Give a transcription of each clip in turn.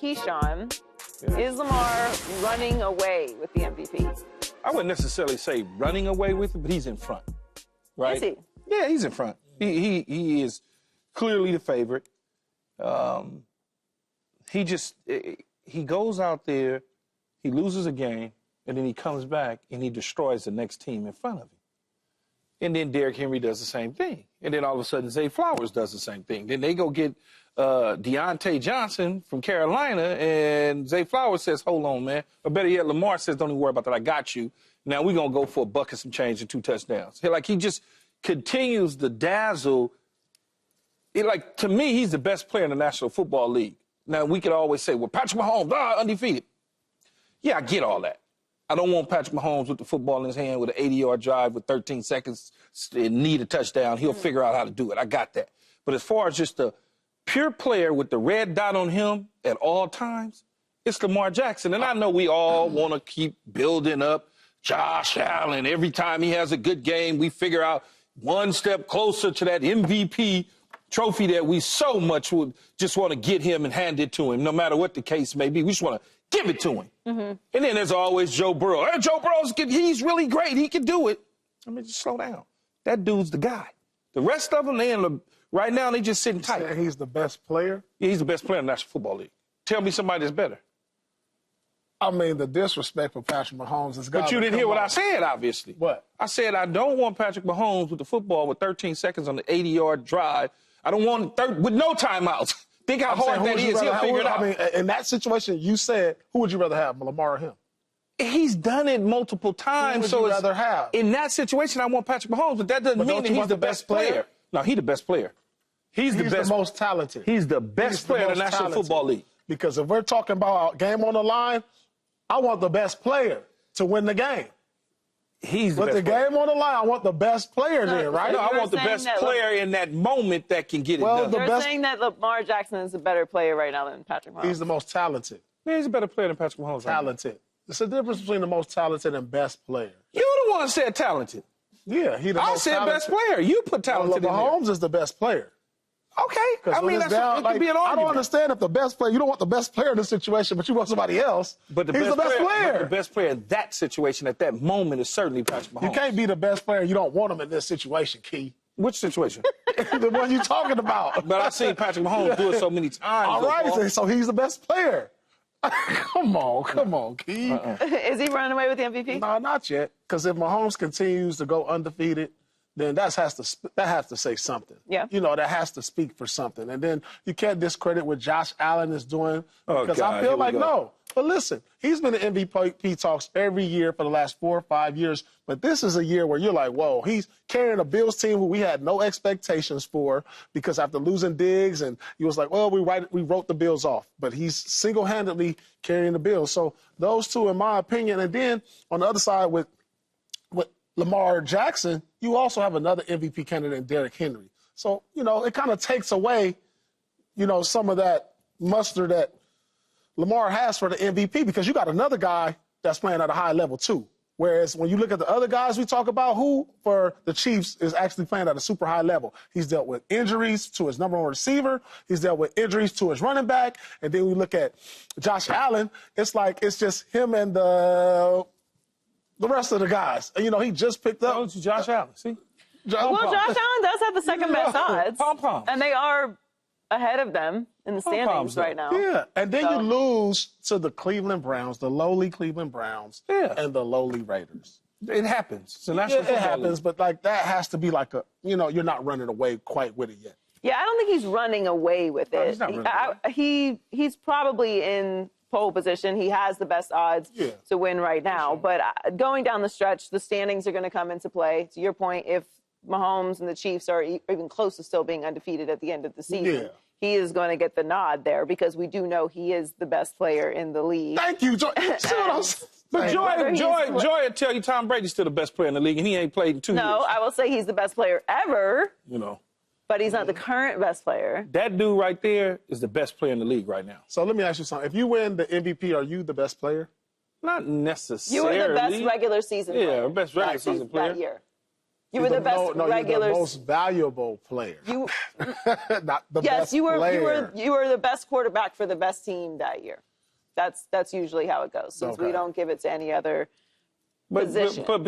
Keyshawn, is Lamar running away with the MVP? I wouldn't necessarily say running away with it, but he's in front, right? Is he? Yeah, he's in front. He is clearly the favorite. He goes out there, he loses a game, and then he comes back and he destroys the next team in front of him. And then Derrick Henry does the same thing. And then all of a sudden Zay Flowers does the same thing. Then they go get Deontay Johnson from Carolina, and Zay Flowers says, hold on, man. Or better yet, Lamar says, don't even worry about that, I got you. Now we're going to go for a buck and some change and 2 touchdowns. Like, he just continues to dazzle. To me, he's the best player in the National Football League. Now, we could always say, well, Patrick Mahomes, undefeated. Yeah, I get all that. I don't want Patrick Mahomes with the football in his hand with an 80-yard drive with 13 seconds and need a touchdown. He'll figure out how to do it. I got that. But as far as just a pure player with the red dot on him at all times, it's Lamar Jackson. And I know we all want to keep building up Josh Allen. Every time he has a good game, we figure out one step closer to that MVP trophy that we so much would just want to get him and hand it to him, no matter what the case may be. We just want to give it to him. Mm-hmm. And then there's always Joe Burrow. Hey, Joe Burrow's he's really great. He can do it. I mean, just slow down. That dude's the guy. The rest of them, right now, they just sitting tight. He's the best player? Yeah, he's the best player in the National Football League. Tell me somebody that's better. I mean, the disrespect for Patrick Mahomes is got. But you didn't hear what I said, obviously. What? I said I don't want Patrick Mahomes with the football with 13 seconds on the 80-yard drive. I don't want with no timeouts. Think how hard that is. He'll figure it out. I mean, in that situation, you said, who would you rather have, Lamar or him? He's done it multiple times. Who would you rather have? In that situation, I want Patrick Mahomes, but that doesn't mean that he's the best player. No, he's the best player. He's the most talented. He's the best player in the National Football League. Because if we're talking about a game on the line, I want the best player to win the game. He's the best player. With the game on the line, I want the best player there, right? No, I want the best player in that moment that can get it done. You're saying that Lamar Jackson is a better player right now than Patrick Mahomes. He's the most talented. Yeah, he's a better player than Patrick Mahomes. Talented. There's a difference between the most talented and best player. You're the one who said talented. Yeah, I said best player. You put talented in there. Mahomes is the best player. Okay. I mean, it could be an argument. I don't understand if the best player, you don't want the best player in this situation, but you want somebody else. But he's the best player. But the best player in that situation at that moment is certainly Patrick Mahomes. You can't be the best player. You don't want him in this situation, Key. Which situation? The one you're talking about. But I've seen Patrick Mahomes do it so many times. All right, so he's the best player. Come on, Key. Is he running away with the MVP? No, not yet. Because if Mahomes continues to go undefeated, then that has to say something. Yeah. You know, that has to speak for something. And then you can't discredit what Josh Allen is doing. Because I feel like, no. But listen, he's been in MVP talks every year for the last 4 or 5 years. But this is a year where you're like, whoa, he's carrying a Bills team who we had no expectations for because after losing Diggs, and he was like, well, we wrote the Bills off. But he's single-handedly carrying the Bills. So those two, in my opinion. And then on the other side with Lamar Jackson, you also have another MVP candidate in Derrick Henry. So, you know, it kind of takes away, you know, some of that muster that Lamar has for the MVP because you got another guy that's playing at a high level too. Whereas when you look at the other guys we talk about, who for the Chiefs is actually playing at a super high level. He's dealt with injuries to his number 1 receiver. He's dealt with injuries to his running back. And then we look at Josh Allen. It's like it's just him and the rest of the guys. And, you know, he just picked up. Josh Allen, see? Josh Allen does have the second best odds. Pom-poms. And they are ahead of them in the standings right now. Yeah, and then you lose to the Cleveland Browns, the lowly Cleveland Browns, and the lowly Raiders. It happens. It's a national football league. It happens, but like that has to be like you're not running away quite with it yet. Yeah, I don't think he's running away with it. He's not running away. He's probably in pole position. He has the best odds to win right now. But going down the stretch, the standings are going to come into play. To your point, if Mahomes and the Chiefs are even close to still being undefeated at the end of the season, he is going to get the nod there because we do know he is the best player in the league. Thank you, Joy. But Joy will tell you Tom Brady's still the best player in the league, and he ain't played in 2 years. No, I will say he's the best player ever. You know. But he's not the current best player. That dude right there is the best player in the league right now. So let me ask you something. If you win the MVP, are you the best player? Not necessarily. You were the best regular season player. Yeah, best regular season player. That year. You were the best regular. You're the most valuable player. You, not the yes, best you were. player. You were the best quarterback for the best team that year. That's usually how it goes. Since we don't give it to any other position. But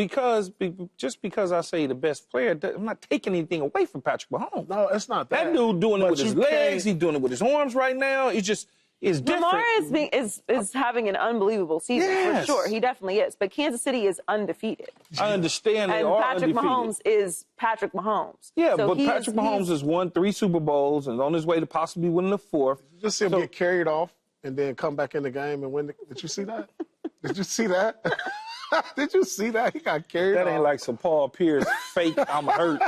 just because I say the best player, I'm not taking anything away from Patrick Mahomes. No, it's not that. That dude doing it with his legs. He's doing it with his arms right now. It's different. Lamar is having an unbelievable season for sure. He definitely is. But Kansas City is undefeated. I understand they are Patrick undefeated. Mahomes is Patrick Mahomes. Yeah, so but Patrick Mahomes has won 3 Super Bowls and on his way to possibly winning the 4th. You just see him get carried off and then come back in the game and win. Did you see that? Did you see that? Did you see that? He got carried off. That ain't like some Paul Pierce fake, I'm hurt,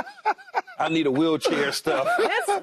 I need a wheelchair stuff.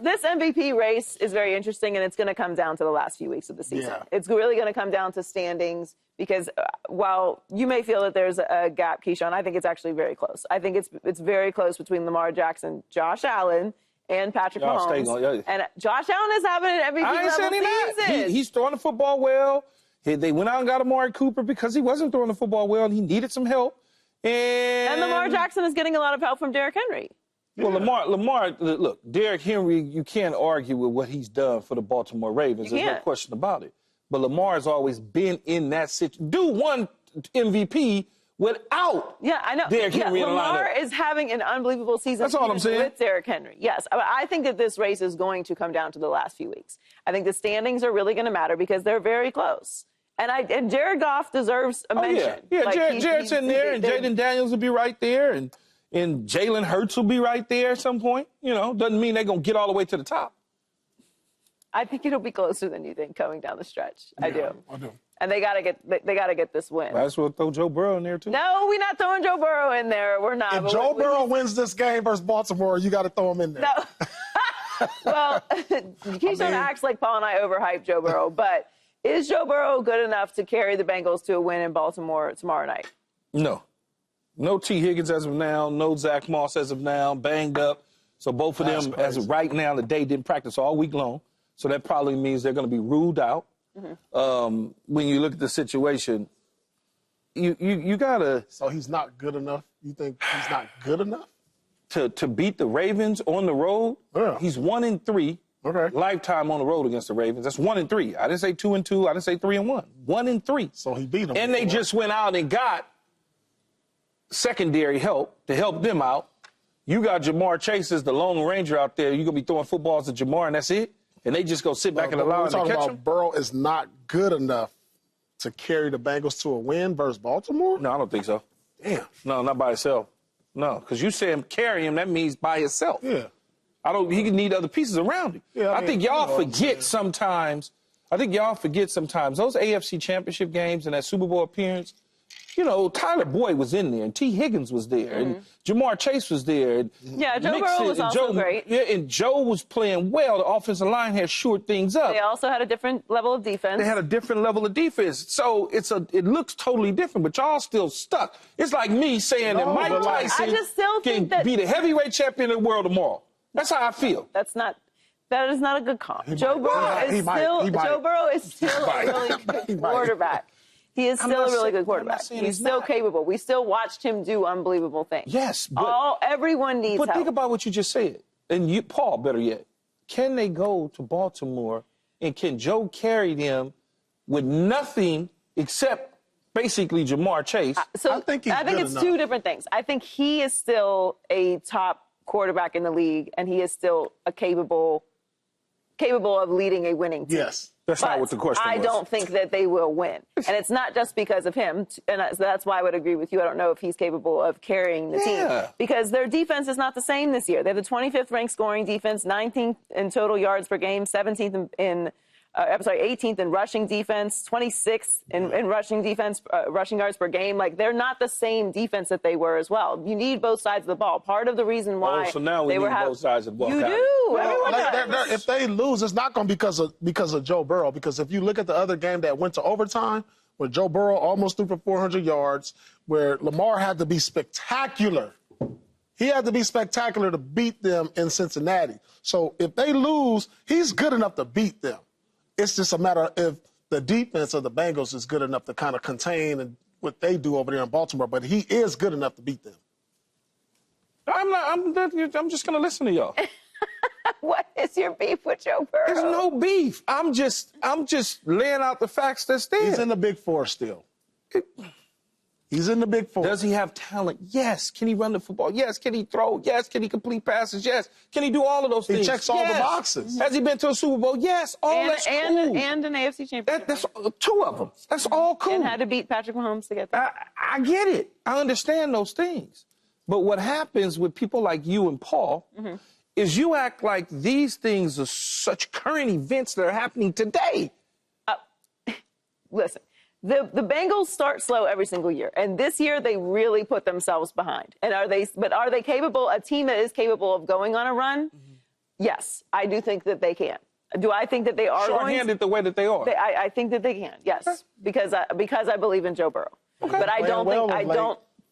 This MVP race is very interesting, and it's going to come down to the last few weeks of the season. Yeah. It's really going to come down to standings because while you may feel that there's a gap, Keyshawn, I think it's actually very close. I think it's very close between Lamar Jackson, Josh Allen, and Patrick Mahomes. And Josh Allen is having an MVP level season. He's throwing the football well. They went out and got Amari Cooper because he wasn't throwing the football well and he needed some help. And Lamar Jackson is getting a lot of help from Derrick Henry. Well, Lamar, look, Derrick Henry, you can't argue with what he's done for the Baltimore Ravens. There's no question about it. But Lamar's always been in that situation. Dude won MVP without Derrick Henry in the lineup. Lamar is having an unbelievable season. That's all I'm saying. With Derrick Henry. Yes. I think that this race is going to come down to the last few weeks. I think the standings are really going to matter because they're very close. And Jared Goff deserves a mention. Yeah, Jared's in there, and Jaden Daniels will be right there, and Jalen Hurts will be right there at some point. You know, doesn't mean they're going to get all the way to the top. I think it'll be closer than you think coming down the stretch. Yeah, I do. And they got to get this win. That's what throw Joe Burrow in there too. No, we're not throwing Joe Burrow in there. We're not. If Joe Burrow wins this game versus Baltimore, you got to throw him in there. No. Well, Keyshawn acts like Paul and I overhype Joe Burrow, but is Joe Burrow good enough to carry the Bengals to a win in Baltimore tomorrow night? No. No T. Higgins as of now. No Zach Moss as of now. Banged up. So both of them, as of right now, today didn't practice all week long. So that probably means they're going to be ruled out. Mm-hmm. When you look at the situation, you got to... So he's not good enough? You think he's not good enough? To beat the Ravens on the road? Yeah. He's 1-3. Okay. Lifetime on the road against the Ravens. That's 1-3. I didn't say 2-2. I didn't say 3-1. 1-3. So he beat them. And they just went out and got secondary help to help them out. You got Jamar Chase as the Lone Ranger out there. You're going to be throwing footballs at Jamar, and that's it? And they just go sit back and allow him to catch him? Burrow is not good enough to carry the Bengals to a win versus Baltimore? No, I don't think so. Damn. No, not by himself. No, because you say him carry him, that means by himself. Yeah. He could need other pieces around him. Yeah, I think y'all forget sometimes. Those AFC Championship games and that Super Bowl appearance. You know, Tyler Boyd was in there, and T. Higgins was there, and Jamar Chase was there. And Joe Burrow was also great. Yeah, and Joe was playing well. The offensive line had shored things up. They also had a different level of defense. They had a different level of defense. So it looks totally different, but y'all still stuck. It's like me saying that Mike Tyson can be the heavyweight champion of the world tomorrow. That's how I feel. That is not a good comp. Joe Burrow is still a really good quarterback. He is still a really good quarterback. He's still capable. We still watched him do unbelievable things. Yes, but everyone needs help. But think about what you just said. And Paul, better yet, can they go to Baltimore and can Joe carry them with nothing except basically Jamar Chase? I think it's two different things. I think he is still a top quarterback in the league, and he is still capable of leading a winning team. Yes. That's not what the question was. I don't think that they will win. And it's not just because of him. And that's why I would agree with you. I don't know if he's capable of carrying the team. Because their defense is not the same this year. They have the 25th ranked scoring defense, 19th in total yards per game, 17th in 18th in rushing defense, 26th in rushing defense, rushing yards per game. Like, they're not the same defense that they were as well. You need both sides of the ball. Part of the reason why so now we need both sides of the ball. You do. Everyone does. If they lose, it's not going to be because of Joe Burrow. Because if you look at the other game that went to overtime, where Joe Burrow almost threw for 400 yards, where Lamar had to be spectacular. He had to be spectacular to beat them in Cincinnati. So if they lose, he's good enough to beat them. It's just a matter of if the defense of the Bengals is good enough to kind of contain what they do over there in Baltimore. But he is good enough to beat them. I'm just going to listen to y'all. What is your beef with Joe Burrow? There's no beef. I'm just laying out the facts that's there. He's in the Big Four still. He's in the Big Four. Does he have talent? Yes. Can he run the football? Yes. Can he throw? Yes. Can he complete passes? Yes. Can he do all of those things? He checks all the boxes. Has he been to a Super Bowl? Yes. That's cool. And an AFC championship. That's two of them. That's all cool. And had to beat Patrick Mahomes to get there. I get it. I understand those things. But what happens with people like you and Paul is you act like these things are such current events that are happening today. Listen, the Bengals start slow every single year, and this year they really put themselves behind. And are they capable? A team that is capable of going on a run? Yes, I do think that they can. Do I think that they are short-handed the way that they are? I think that they can. Yes, because I believe in Joe Burrow. Okay. But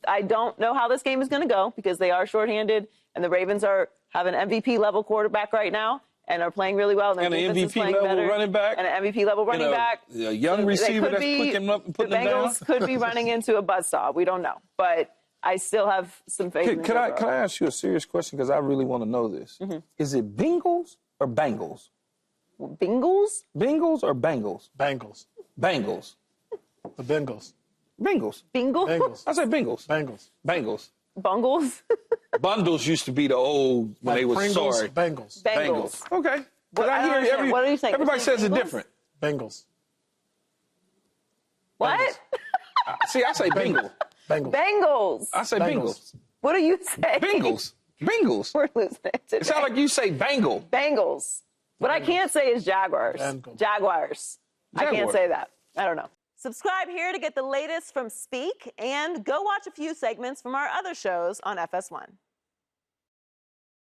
I don't know how this game is going to go because they are shorthanded, and the Ravens have an MVP level quarterback right now and are playing really well. And an MVP level running back. And an MVP level running back. A young receiver that's quick up and putting them down. The Bengals could be running into a buzzsaw. We don't know. But I still have some faith in Can I ask you a serious question? Because I really want to know this. Is it Bengals or Bengals? Bengals? Bengals or Bengals? Bengals. Bengals. The Bengals. Bengals. Bengals? I said Bengals. Bengals. Bengals. Bungles? Bundles used to be the old when they were Pringles, sorry. Bengals. Bengals. Okay. What are you saying? Everybody says it different. Bengals. What? See, I say Bengal. Bengals. Bengals. I say Bengals. What do you say? Bengals. Bengals. We're losing it today. It sounds like you say Bengal. Bengals. What I can't say is Jaguars. Bengals. Jaguars. I can't Jaguars. say that. I don't know. Subscribe here to get the latest from Speak and go watch a few segments from our other shows on FS1.